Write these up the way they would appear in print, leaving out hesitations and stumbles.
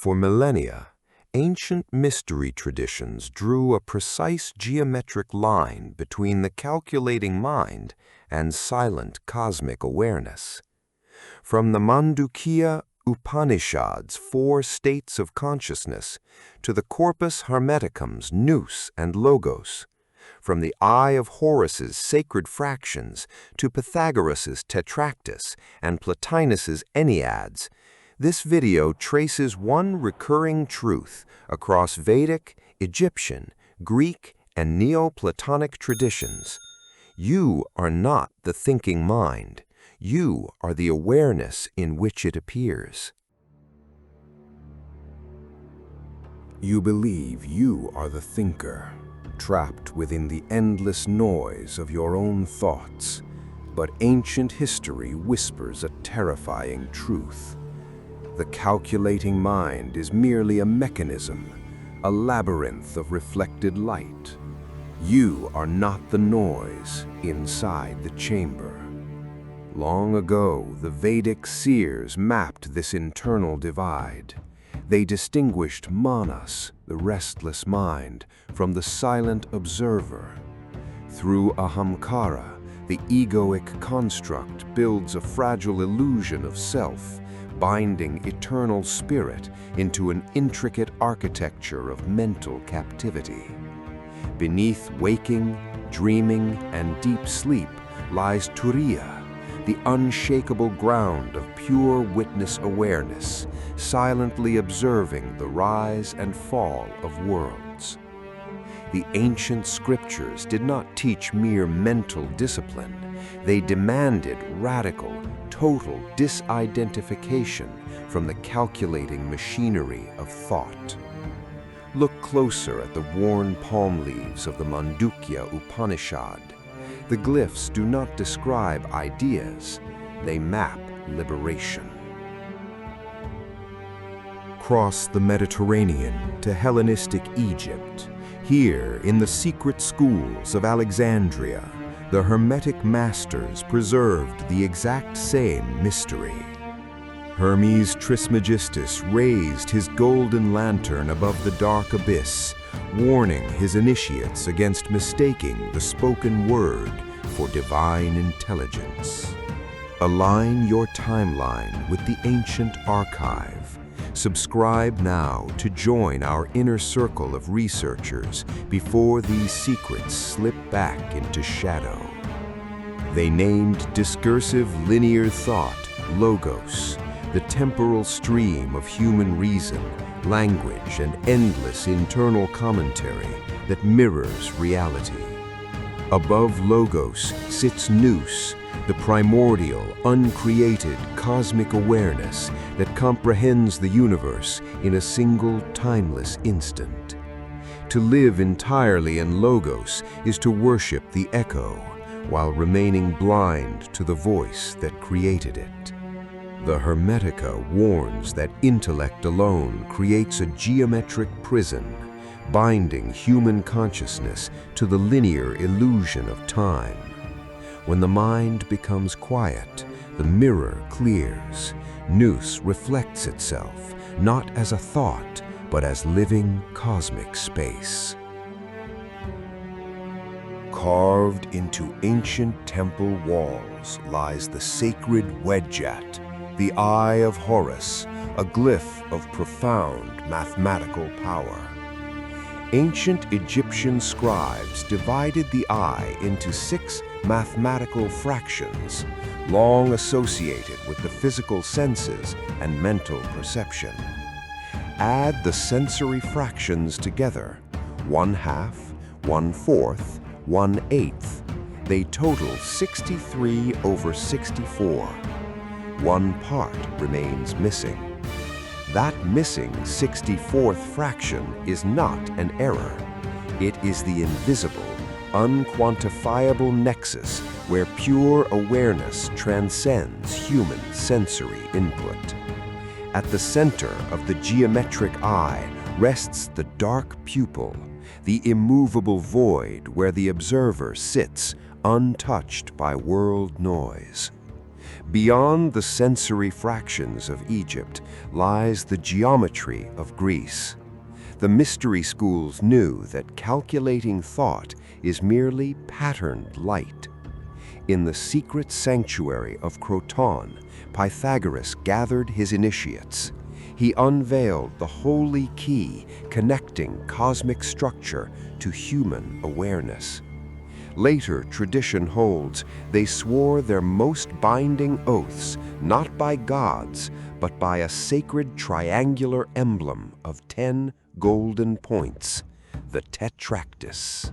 For millennia, ancient mystery traditions drew a precise geometric line between the calculating mind and silent cosmic awareness. From the Mandukya Upanishad's 4 states of consciousness to the Corpus Hermeticum's Nous and Logos, from the Eye of Horus's sacred fractions to Pythagoras's Tetractys and Plotinus's Enneads, this video traces one recurring truth across Vedic, Egyptian, Greek, and Neoplatonic traditions. You are not the thinking mind. You are the awareness in which it appears. You believe you are the thinker, trapped within the endless noise of your own thoughts. But ancient history whispers a terrifying truth. The calculating mind is merely a mechanism, a labyrinth of reflected light. You are not the noise inside the chamber. Long ago, the Vedic seers mapped this internal divide. They distinguished manas, the restless mind, from the silent observer. Through ahamkara, the egoic construct builds a fragile illusion of self, binding eternal spirit into an intricate architecture of mental captivity. Beneath waking, dreaming, and deep sleep lies turiya, the unshakable ground of pure witness awareness, silently observing the rise and fall of worlds. The ancient scriptures did not teach mere mental discipline. They demanded radical, total disidentification from the calculating machinery of thought. Look closer at the worn palm leaves of the Mandukya Upanishad. The glyphs do not describe ideas, they map liberation. Cross the Mediterranean to Hellenistic Egypt. Here, in the secret schools of Alexandria, the Hermetic masters preserved the exact same mystery. Hermes Trismegistus raised his golden lantern above the dark abyss, warning his initiates against mistaking the spoken word for divine intelligence. Align your timeline with the ancient archive. Subscribe now to join our inner circle of researchers before these secrets slip back into shadow. They named discursive linear thought Logos, the temporal stream of human reason, language, and endless internal commentary that mirrors reality. Above Logos sits Nous, the primordial, uncreated cosmic awareness that comprehends the universe in a single timeless instant. To live entirely in Logos is to worship the echo, while remaining blind to the voice that created it. The Hermetica warns that intellect alone creates a geometric prison, binding human consciousness to the linear illusion of time. When the mind becomes quiet, the mirror clears. Nous reflects itself, not as a thought, but as living cosmic space. Carved into ancient temple walls lies the sacred Wedjat, the Eye of Horus, a glyph of profound mathematical power. Ancient Egyptian scribes divided the eye into 6 mathematical fractions, long associated with the physical senses and mental perception. Add the sensory fractions together, 1/2, 1/4, 1/8. They total 63/64. One part remains missing. That missing 64th fraction is not an error. It is the invisible, unquantifiable nexus where pure awareness transcends human sensory input. At the center of the geometric eye rests the dark pupil, the immovable void where the observer sits untouched by world noise. Beyond the sensory fractions of Egypt lies the geometry of Greece. The mystery schools knew that calculating thought is merely patterned light. In the secret sanctuary of Croton, Pythagoras gathered his initiates. He unveiled the holy key connecting cosmic structure to human awareness. Later, tradition holds they swore their most binding oaths not by gods, but by a sacred triangular emblem of 10 golden points, the Tetractys.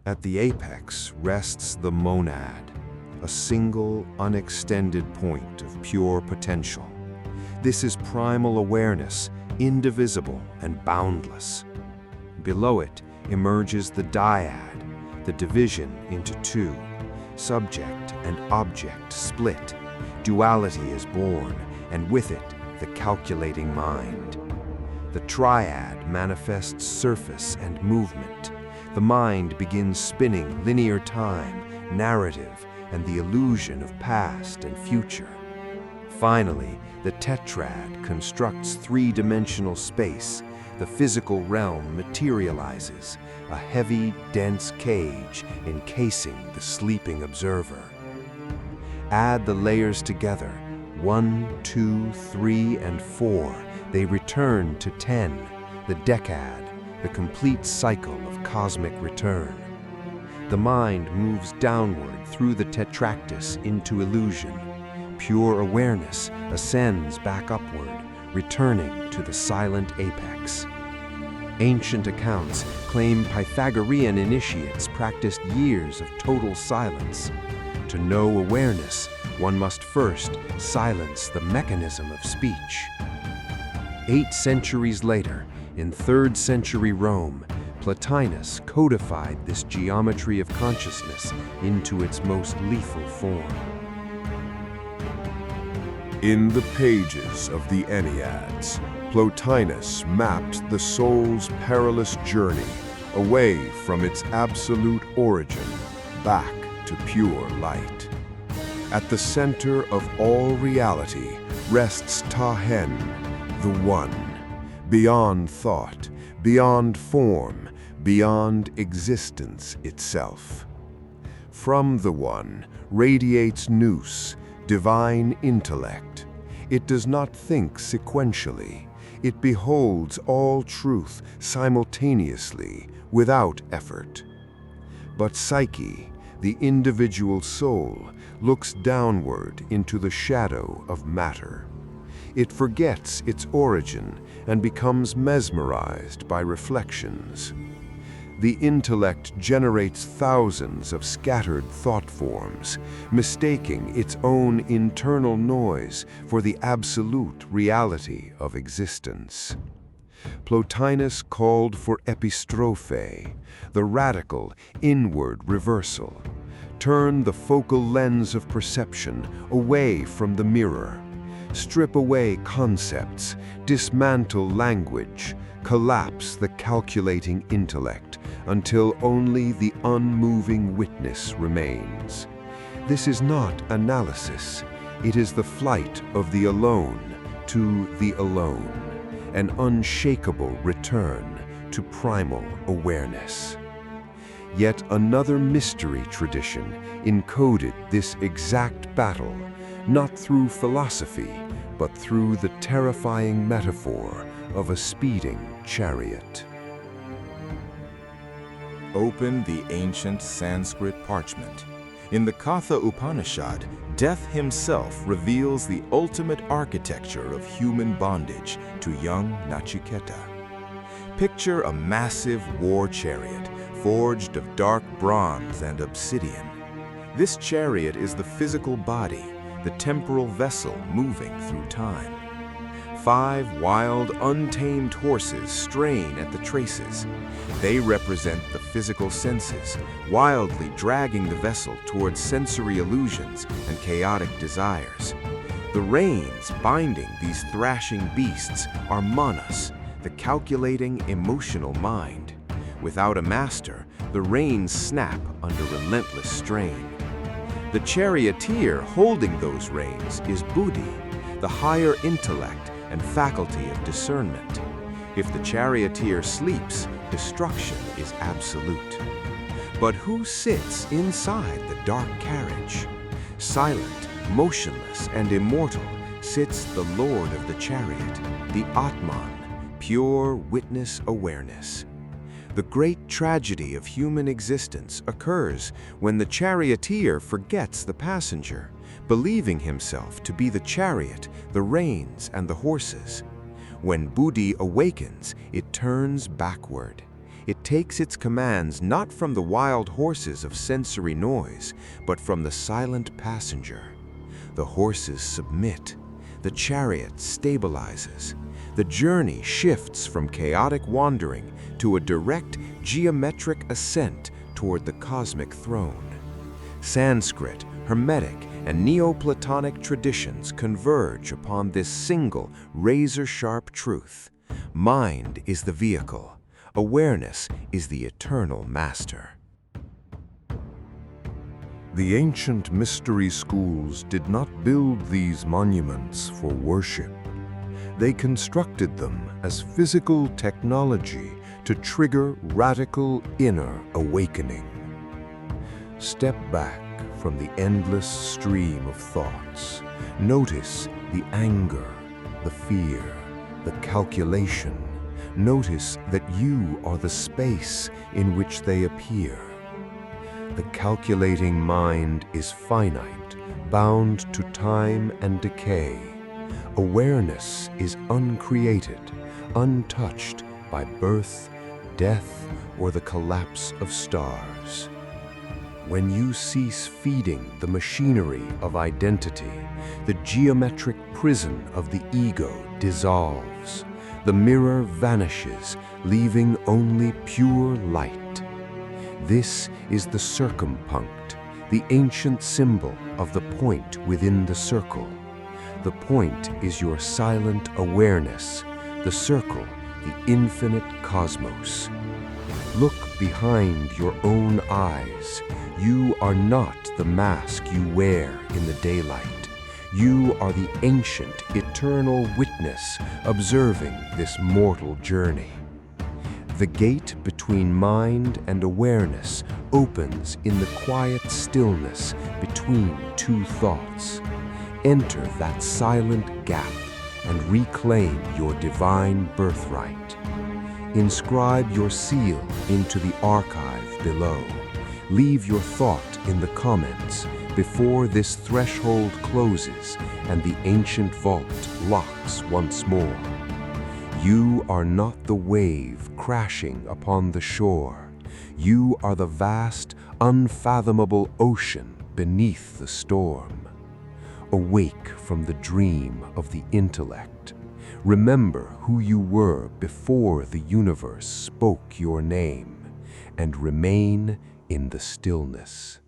At the apex rests the monad, a single, unextended point of pure potential. This is primal awareness, indivisible and boundless. Below it emerges the dyad, the division into two. Subject and object split. Duality is born, and with it, the calculating mind. The triad manifests surface and movement. The mind begins spinning linear time, narrative, and the illusion of past and future. Finally, the tetrad constructs three-dimensional space. The physical realm materializes, a heavy, dense cage encasing the sleeping observer. Add the layers together, 1, 2, 3, and 4. They return to 10, the decad, the complete cycle of cosmic return. The mind moves downward through the Tetractys into illusion. Pure awareness ascends back upward, returning to the silent apex. Ancient accounts claim Pythagorean initiates practiced years of total silence. To know awareness, one must first silence the mechanism of speech. 8 centuries later, in 3rd century Rome, Plotinus codified this geometry of consciousness into its most lethal form. In the pages of the Enneads, Plotinus mapped the soul's perilous journey away from its absolute origin back to pure light. At the center of all reality rests Tahen, the One, beyond thought, beyond form, beyond existence itself. From the One radiates Nous, divine intellect. It does not think sequentially. It beholds all truth simultaneously, without effort. But Psyche, the individual soul, looks downward into the shadow of matter. It forgets its origin and becomes mesmerized by reflections. The intellect generates thousands of scattered thought forms, mistaking its own internal noise for the absolute reality of existence. Plotinus called for epistrophe, the radical, inward reversal. Turn the focal lens of perception away from the mirror. Strip away concepts, dismantle language, collapse the calculating intellect until only the unmoving witness remains. This is not analysis. It is the flight of the alone to the alone, an unshakable return to primal awareness. Yet another mystery tradition encoded this exact battle, not through philosophy, but through the terrifying metaphor of a speeding chariot. Open the ancient Sanskrit parchment. In the Katha Upanishad, Death himself reveals the ultimate architecture of human bondage to young Nachiketa. Picture a massive war chariot forged of dark bronze and obsidian. This chariot is the physical body, the temporal vessel moving through time. 5 wild, untamed horses strain at the traces. They represent the physical senses, wildly dragging the vessel towards sensory illusions and chaotic desires. The reins binding these thrashing beasts are manas, the calculating, emotional mind. Without a master, the reins snap under relentless strain. The charioteer holding those reins is Buddhi, the higher intellect and faculty of discernment. If the charioteer sleeps, destruction is absolute. But who sits inside the dark carriage? Silent, motionless, and immortal sits the Lord of the chariot, the Atman, pure witness awareness. The great tragedy of human existence occurs when the charioteer forgets the passenger, believing himself to be the chariot, the reins, and the horses. When Buddhi awakens, it turns backward. It takes its commands not from the wild horses of sensory noise, but from the silent passenger. The horses submit. The chariot stabilizes. The journey shifts from chaotic wandering to a direct geometric ascent toward the cosmic throne. Sanskrit, Hermetic, and Neoplatonic traditions converge upon this single razor-sharp truth. Mind is the vehicle. Awareness is the eternal master. The ancient mystery schools did not build these monuments for worship. They constructed them as physical technology to trigger radical inner awakening. Step back from the endless stream of thoughts. Notice the anger, the fear, the calculation. Notice that you are the space in which they appear. The calculating mind is finite, bound to time and decay. Awareness is uncreated, untouched by birth, death, or the collapse of stars. When you cease feeding the machinery of identity, the geometric prison of the ego dissolves. The mirror vanishes, leaving only pure light. This is the circumpunct, the ancient symbol of the point within the circle. The point is your silent awareness, the circle, the infinite cosmos. Look behind your own eyes. You are not the mask you wear in the daylight. You are the ancient, eternal witness observing this mortal journey. The gate between mind and awareness opens in the quiet stillness between two thoughts. Enter that silent gap and reclaim your divine birthright. Inscribe your seal into the archive below. Leave your thought in the comments before this threshold closes and the ancient vault locks once more. You are not the wave crashing upon the shore. You are the vast, unfathomable ocean beneath the storm. Awake from the dream of the intellect. Remember who you were before the universe spoke your name, and remain in the stillness.